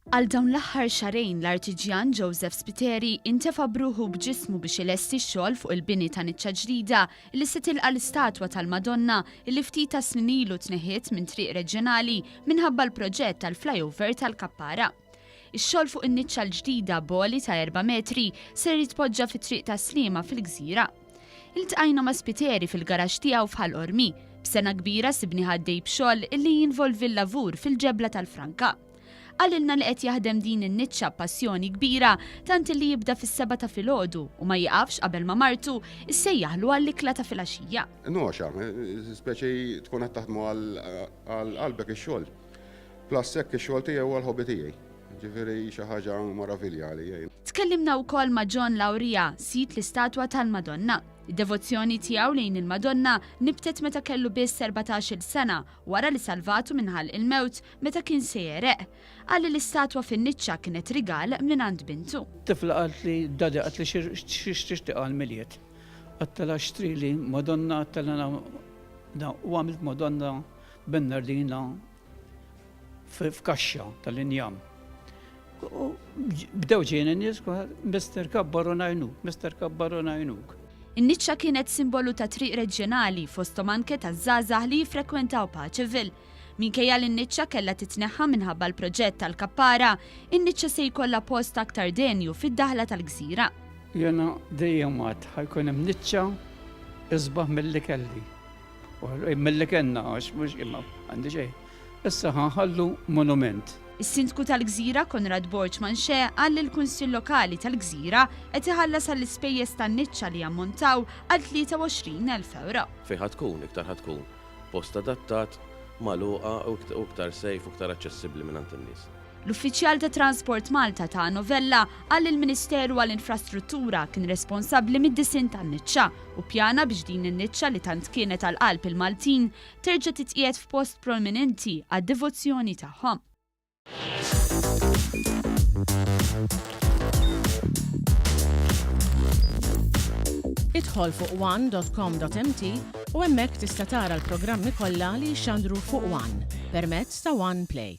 Għal dawn l-aħħar xahrejn l-artiġġjan Joseph Spiteri intefa' bruħu b'ġismu biex ilesti x-xogħol fuq il-bini ta' in-niċċa ġdida li se tilqa l-istatwa tal-Madonna li ftit ta' snin ilu tneħħiet minn Triq Reġjonali minħabba l-proġett tal-flyover tal-Kappara. Ix-xogħol fuq in-niċċa l-ġdida boli ta' 4 metri ser jitpoġġa fit-triq ta' Sliema fil-Gżira. Iltqajna ma' Spiteri fil-garaxx tiegħu f'Għall-Qormi b'sena kbira sibni ħaddej b'xogħol li jinvolvi l-lavur fil-ġebla tal-Franka. Għalilna li qed jaħdem din in-niċċa passjoni kbira tant li jibda fis-7 ta' filgħodu u ma jiqafx qabel ma martu issejjaħlu għall-ikla ta' filgħaxija. Noxa, speċi tkun qed taħdmu għal qalbek ix-xogħol. Plus hekk ix-xogħol tiegħu huwa l-ħobby tiegħi. Ġifieri xi ħaġa maravilja għalija. Tkellimna wkoll ma' John Lawrija, sit l-istatwa tal-Madonna. Id-devozzjoni tiegħu lejn il-Madonna nibtet meta kellu biss 14-il sena wara li salvatu minħall il-mewt meta kien se jereq. Qal l-istatwa fin-niċċa kienet rigal minn għand bintu. Tifla qalt li dadi qalt li x'tixtieq għall-miliet. Għattela xtri li Madonna għattela u għamilt Madonna Bernardina f'kaxxa tal-injam. Bdew ġejn in-nies Mister Kabbar u ngħinuk, Mister Kabbar u ngħinuk. In-niċċa kienet simbolu ta' Triq Reġjonali fosthom anke taż-żgħażagħ li jiffrekwentaw Paċeville. Minkejja li n-niċċa kellha titneħħa minħabba l-proġett tal-Kappara, in-niċċa se jkollha post aktar denju fid-daħla tal-Gżira. Jena dejjem għad ħajkun hemm niċċa isbaħ milli kelli. Milli kellna għax mhux imma għandi xejn. Issa ħallu monument. Is-Sindku tal-Gżira Konrad Borċmanxe qal li l-Kunsill Lokali tal-Gżira qed iħallas għall-ispejjeż tan-niċċa li ammontaw għal 23,000 euro. Fejn tkun iktar tkun post adattat, magħluqa u iktar sejf u iktar aċċessibbli mingħand in-nies. L-Uffiċjal ta' Transport Malta ta' Novella qal li l-Ministeru għall-Infrastruttura kien responsabbli mid-disin tan-niċċa u pjana biex din in-niċċa li tant kienet għall-qalb il-Maltin terġa' titqiegħed f'post prominenti għad-devozzjoni tagħhom. Idħol fuq one.com.mt u hemmhekk tista' tara l-programmi kollha li jxandru fuq One permezz ta' One Play.